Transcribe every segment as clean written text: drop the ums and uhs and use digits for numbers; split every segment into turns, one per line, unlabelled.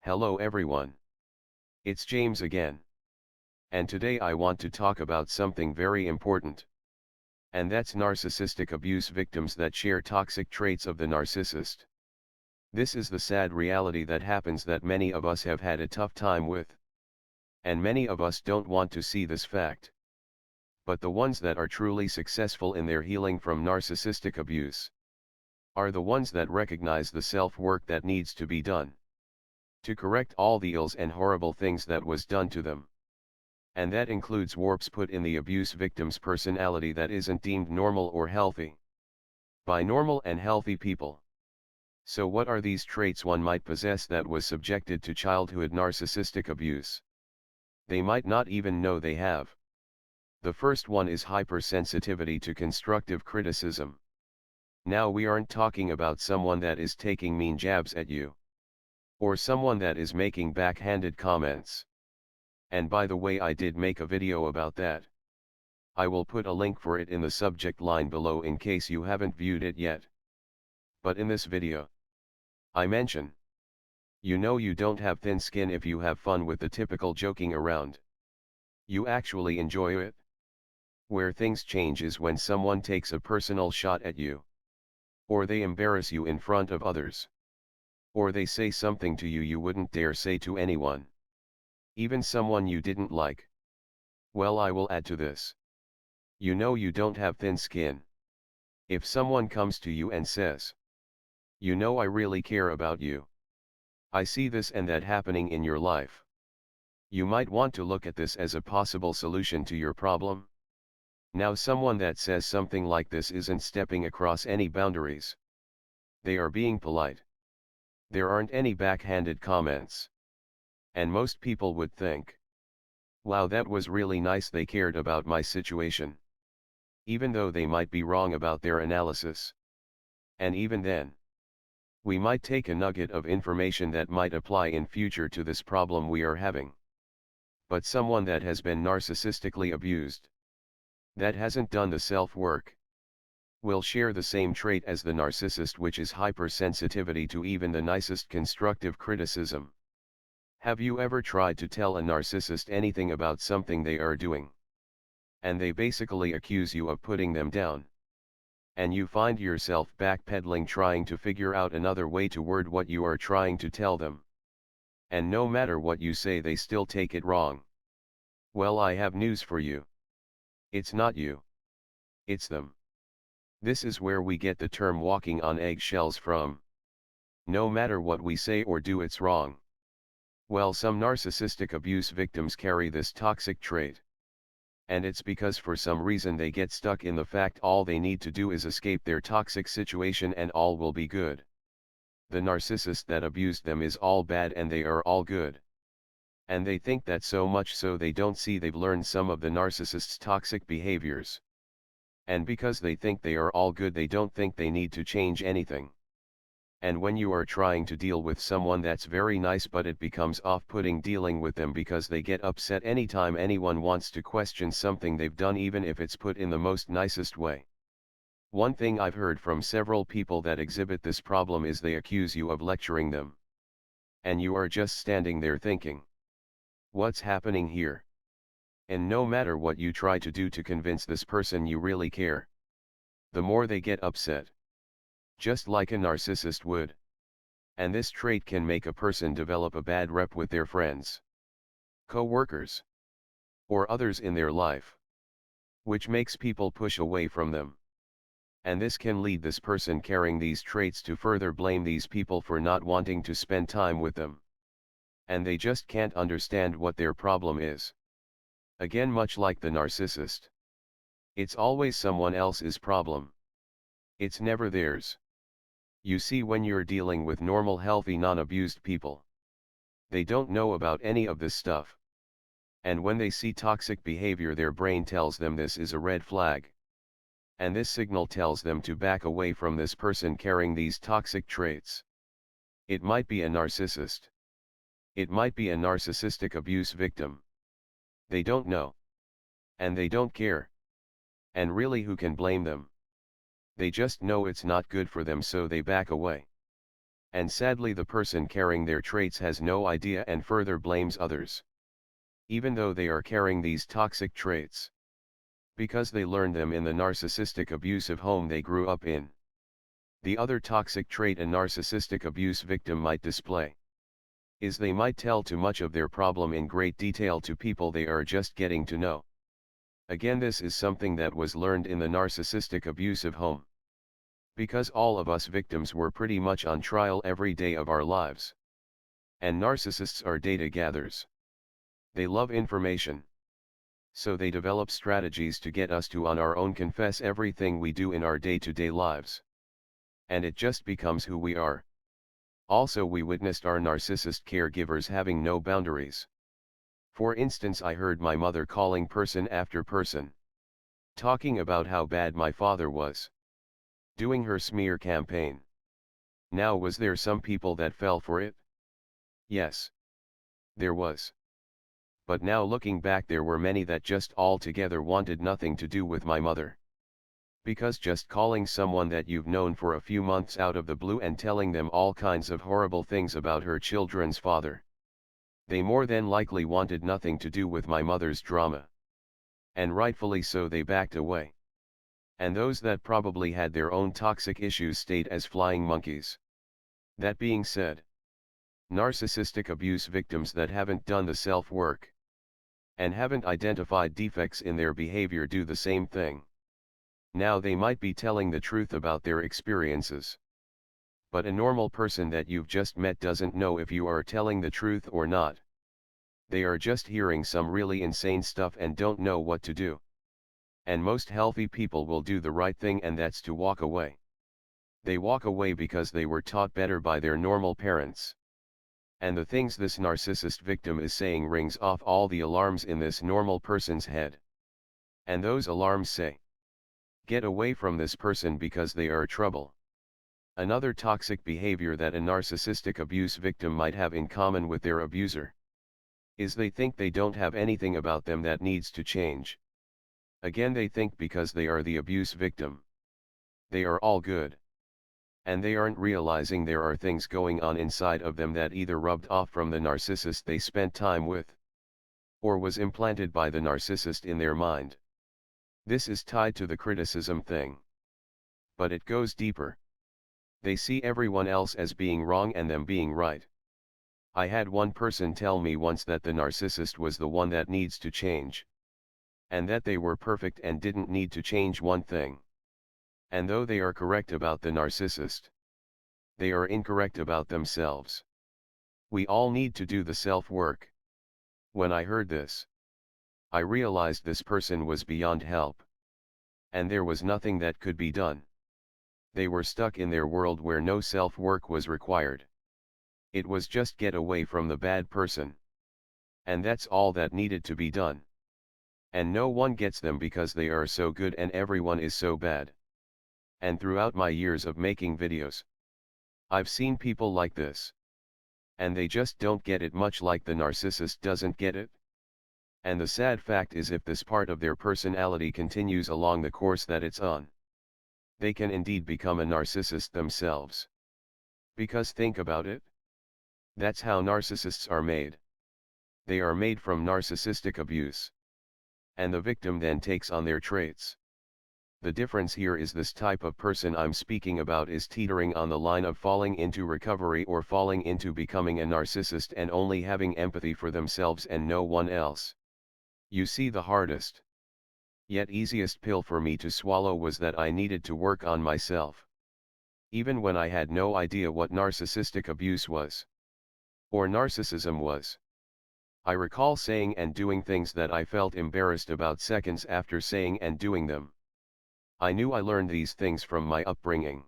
Hello everyone. It's James again. And today I want to talk about something very important. And that's narcissistic abuse victims that share toxic traits of the narcissist. This is the sad reality that happens that many of us have had a tough time with. And many of us don't want to see this fact. But the ones that are truly successful in their healing from narcissistic abuse are the ones that recognize the self-work that needs to be done to correct all the ills and horrible things that was done to them. And that includes warps put in the abuse victim's personality that isn't deemed normal or healthy by normal and healthy people. So what are these traits one might possess that was subjected to childhood narcissistic abuse? They might not even know they have. The first one is hypersensitivity to constructive criticism. Now we aren't talking about someone that is taking mean jabs at you, or someone that is making backhanded comments. And by the way, I did make a video about that. I will put a link for it in the subject line below in case you haven't viewed it yet. But in this video, I mention, you know you don't have thin skin if you have fun with the typical joking around. You actually enjoy it. Where things change is when someone takes a personal shot at you, or they embarrass you in front of others, or they say something to you you wouldn't dare say to anyone, even someone you didn't like. Well, I will add to this. You know you don't have thin skin if someone comes to you and says, you know I really care about you. I see this and that happening in your life. You might want to look at this as a possible solution to your problem. Now someone that says something like this isn't stepping across any boundaries. They are being polite. There aren't any backhanded comments. And most people would think, wow, that was really nice, they cared about my situation. Even though they might be wrong about their analysis. And even then, we might take a nugget of information that might apply in future to this problem we are having. But someone that has been narcissistically abused, that hasn't done the self-work, will share the same trait as the narcissist, which is hypersensitivity to even the nicest constructive criticism. Have you ever tried to tell a narcissist anything about something they are doing, and they basically accuse you of putting them down? And you find yourself backpedaling, trying to figure out another way to word what you are trying to tell them. And no matter what you say, they still take it wrong. Well, I have news for you. It's not you. It's them. This is where we get the term walking on eggshells from. No matter what we say or do, it's wrong. Well, some narcissistic abuse victims carry this toxic trait. And it's because for some reason they get stuck in the fact all they need to do is escape their toxic situation and all will be good. The narcissist that abused them is all bad and they are all good. And they think that so much so they don't see they've learned some of the narcissist's toxic behaviors. And because they think they are all good, they don't think they need to change anything. And when you are trying to deal with someone that's very nice, but it becomes off-putting dealing with them because they get upset anytime anyone wants to question something they've done, even if it's put in the most nicest way. One thing I've heard from several people that exhibit this problem is they accuse you of lecturing them. And you are just standing there thinking, what's happening here? And no matter what you try to do to convince this person you really care, the more they get upset. Just like a narcissist would. And this trait can make a person develop a bad rep with their friends, co-workers, or others in their life, which makes people push away from them. And this can lead this person carrying these traits to further blame these people for not wanting to spend time with them. And they just can't understand what their problem is. Again, much like the narcissist, it's always someone else's problem. It's never theirs. You see, when you're dealing with normal, healthy, non-abused people, they don't know about any of this stuff. And when they see toxic behavior, their brain tells them this is a red flag. And this signal tells them to back away from this person carrying these toxic traits. It might be a narcissist. It might be a narcissistic abuse victim. They don't know. And they don't care. And really, who can blame them? They just know it's not good for them, so they back away. And sadly the person carrying their traits has no idea and further blames others. Even though they are carrying these toxic traits. Because they learned them in the narcissistic abusive home they grew up in. The other toxic trait a narcissistic abuse victim might display is they might tell too much of their problem in great detail to people they are just getting to know. Again, this is something that was learned in the narcissistic abusive home. Because all of us victims were pretty much on trial every day of our lives. And narcissists are data gatherers. They love information. So they develop strategies to get us to on our own confess everything we do in our day-to-day lives. And it just becomes who we are. Also, we witnessed our narcissist caregivers having no boundaries. For instance, I heard my mother calling person after person, talking about how bad my father was, doing her smear campaign. Now, was there some people that fell for it? Yes. There was. But now looking back, there were many that just altogether wanted nothing to do with my mother. Because just calling someone that you've known for a few months out of the blue and telling them all kinds of horrible things about her children's father. They more than likely wanted nothing to do with my mother's drama. And rightfully so, they backed away. And those that probably had their own toxic issues stayed as flying monkeys. That being said, narcissistic abuse victims that haven't done the self-work and haven't identified defects in their behavior do the same thing. Now they might be telling the truth about their experiences. But a normal person that you've just met doesn't know if you are telling the truth or not. They are just hearing some really insane stuff and don't know what to do. And most healthy people will do the right thing, and that's to walk away. They walk away because they were taught better by their normal parents. And the things this narcissist victim is saying rings off all the alarms in this normal person's head. And those alarms say, get away from this person because they are trouble. Another toxic behavior that a narcissistic abuse victim might have in common with their abuser is they think they don't have anything about them that needs to change. Again, they think because they are the abuse victim, they are all good. And they aren't realizing there are things going on inside of them that either rubbed off from the narcissist they spent time with, or was implanted by the narcissist in their mind. This is tied to the criticism thing. But it goes deeper. They see everyone else as being wrong and them being right. I had one person tell me once that the narcissist was the one that needs to change. And that they were perfect and didn't need to change one thing. And though they are correct about the narcissist, they are incorrect about themselves. We all need to do the self-work. When I heard this, I realized this person was beyond help. And there was nothing that could be done. They were stuck in their world where no self-work was required. It was just get away from the bad person. And that's all that needed to be done. And no one gets them because they are so good and everyone is so bad. And throughout my years of making videos, I've seen people like this. And they just don't get it, much like the narcissist doesn't get it. And the sad fact is, if this part of their personality continues along the course that it's on, they can indeed become a narcissist themselves. Because think about it. That's how narcissists are made. They are made from narcissistic abuse. And the victim then takes on their traits. The difference here is this type of person I'm speaking about is teetering on the line of falling into recovery or falling into becoming a narcissist and only having empathy for themselves and no one else. You see, the hardest, yet easiest pill for me to swallow was that I needed to work on myself. Even when I had no idea what narcissistic abuse was, or narcissism was. I recall saying and doing things that I felt embarrassed about seconds after saying and doing them. I knew I learned these things from my upbringing.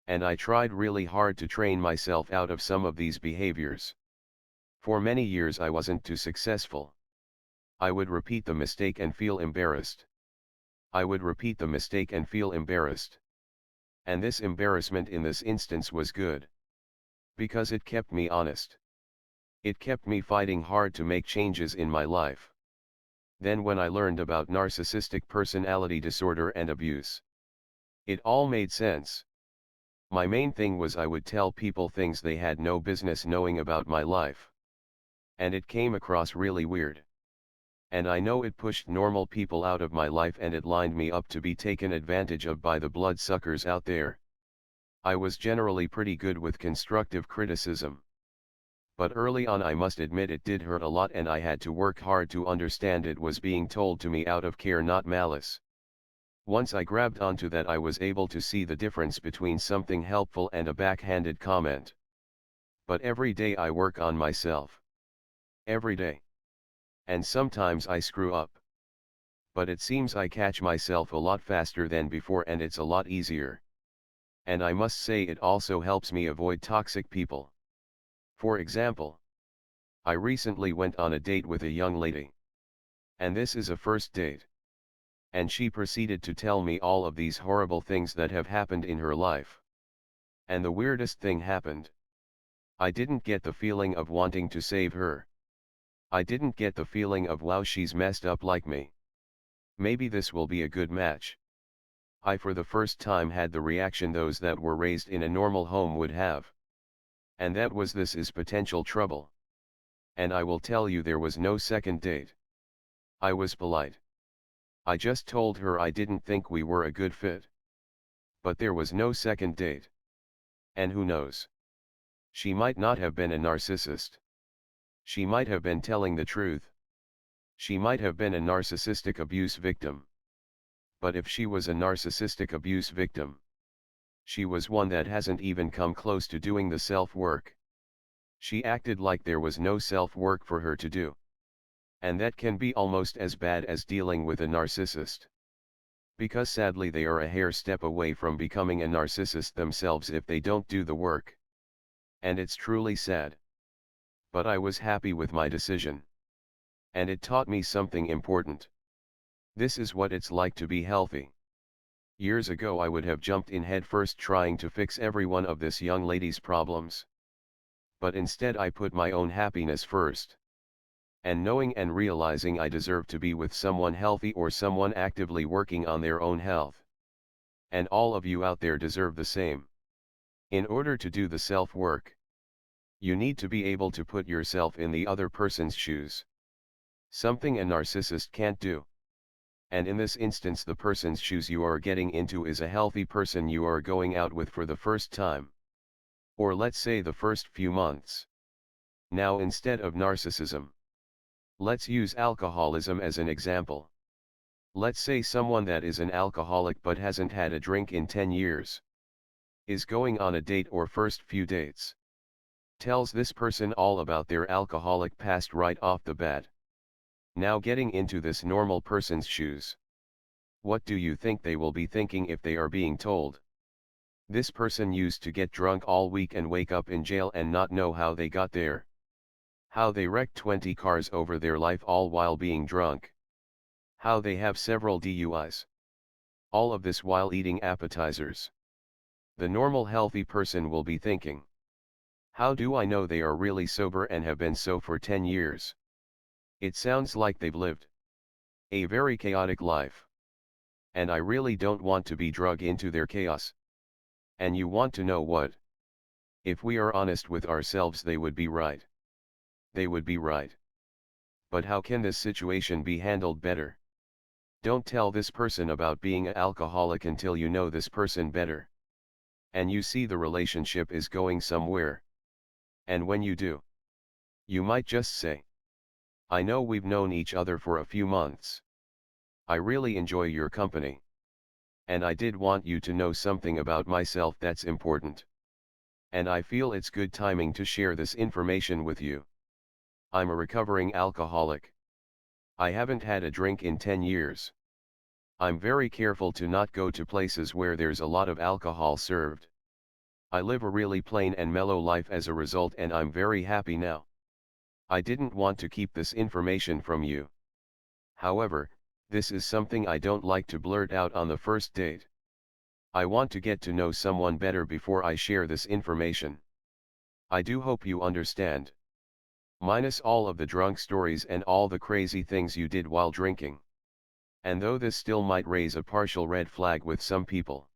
And I tried really hard to train myself out of some of these behaviors. For many years I wasn't too successful. I would repeat the mistake and feel embarrassed. I would repeat the mistake and feel embarrassed. And this embarrassment in this instance was good. Because it kept me honest. It kept me fighting hard to make changes in my life. Then when I learned about narcissistic personality disorder and abuse, it all made sense. My main thing was I would tell people things they had no business knowing about my life. And it came across really weird. And I know it pushed normal people out of my life and it lined me up to be taken advantage of by the bloodsuckers out there. I was generally pretty good with constructive criticism. But early on I must admit it did hurt a lot and I had to work hard to understand it was being told to me out of care, not malice. Once I grabbed onto that, I was able to see the difference between something helpful and a backhanded comment. But every day I work on myself. Every day. And sometimes I screw up. But it seems I catch myself a lot faster than before and it's a lot easier. And I must say it also helps me avoid toxic people. For example, I recently went on a date with a young lady. And this is a first date. And she proceeded to tell me all of these horrible things that have happened in her life. And the weirdest thing happened. I didn't get the feeling of wanting to save her. I didn't get the feeling of wow, she's messed up like me. Maybe this will be a good match. I for the first time had the reaction those that were raised in a normal home would have. And that was, this is potential trouble. And I will tell you, there was no second date. I was polite. I just told her I didn't think we were a good fit. But there was no second date. And who knows? She might not have been a narcissist. She might have been telling the truth. She might have been a narcissistic abuse victim. But if she was a narcissistic abuse victim, she was one that hasn't even come close to doing the self-work. She acted like there was no self-work for her to do. And that can be almost as bad as dealing with a narcissist. Because sadly they are a hair step away from becoming a narcissist themselves if they don't do the work. And it's truly sad. But I was happy with my decision. And it taught me something important. This is what it's like to be healthy. Years ago I would have jumped in headfirst trying to fix every one of this young lady's problems. But instead I put my own happiness first. And knowing and realizing I deserve to be with someone healthy or someone actively working on their own health. And all of you out there deserve the same. In order to do the self-work, you need to be able to put yourself in the other person's shoes. Something a narcissist can't do. And in this instance, the person's shoes you are getting into is a healthy person you are going out with for the first time. Or let's say the first few months. Now instead of narcissism, let's use alcoholism as an example. Let's say someone that is an alcoholic but hasn't had a drink in 10 years. Is going on a date or first few dates. Tells this person all about their alcoholic past right off the bat. Now getting into this normal person's shoes. What do you think they will be thinking if they are being told? This person used to get drunk all week and wake up in jail and not know how they got there. How they wrecked 20 cars over their life all while being drunk. How they have several DUIs. All of this while eating appetizers. The normal healthy person will be thinking, how do I know they are really sober and have been so for 10 years? It sounds like they've lived a very chaotic life. And I really don't want to be dragged into their chaos. And you want to know what? If we are honest with ourselves, they would be right. They would be right. But how can this situation be handled better? Don't tell this person about being an alcoholic until you know this person better. And you see the relationship is going somewhere. And when you do, you might just say, I know we've known each other for a few months. I really enjoy your company. And I did want you to know something about myself that's important. And I feel it's good timing to share this information with you. I'm a recovering alcoholic. I haven't had a drink in 10 years. I'm very careful to not go to places where there's a lot of alcohol served. I live a really plain and mellow life as a result, and I'm very happy now. I didn't want to keep this information from you. However, this is something I don't like to blurt out on the first date. I want to get to know someone better before I share this information. I do hope you understand. Minus all of the drunk stories and all the crazy things you did while drinking. And though this still might raise a partial red flag with some people.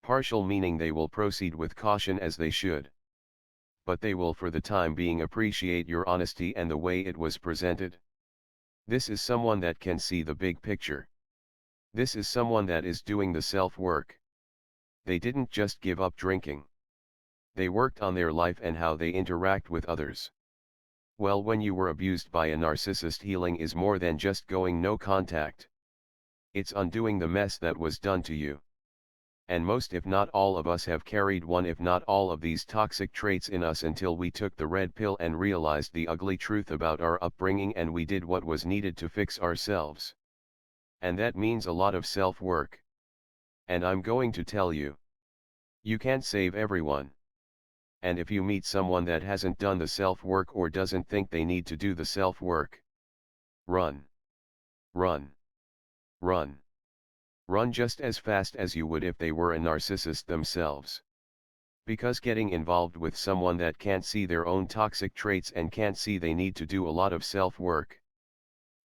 Partial meaning they will proceed with caution as they should. But they will for the time being appreciate your honesty and the way it was presented. This is someone that can see the big picture. This is someone that is doing the self-work. They didn't just give up drinking. They worked on their life and how they interact with others. Well, when you were abused by a narcissist, healing is more than just going no contact. It's undoing the mess that was done to you. And most if not all of us have carried one if not all of these toxic traits in us until we took the red pill and realized the ugly truth about our upbringing, and we did what was needed to fix ourselves. And that means a lot of self-work. And I'm going to tell you, you can't save everyone. And if you meet someone that hasn't done the self-work or doesn't think they need to do the self-work, run. Run. Run. Run just as fast as you would if they were a narcissist themselves. Because getting involved with someone that can't see their own toxic traits and can't see they need to do a lot of self-work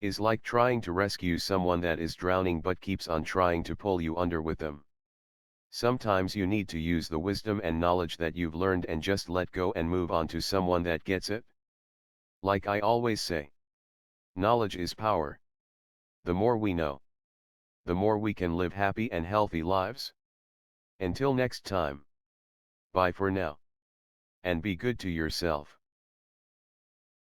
is like trying to rescue someone that is drowning but keeps on trying to pull you under with them. Sometimes you need to use the wisdom and knowledge that you've learned and just let go and move on to someone that gets it. Like I always say, knowledge is power. The more we know, the more we can live happy and healthy lives. Until next time. Bye for now. And be good to yourself.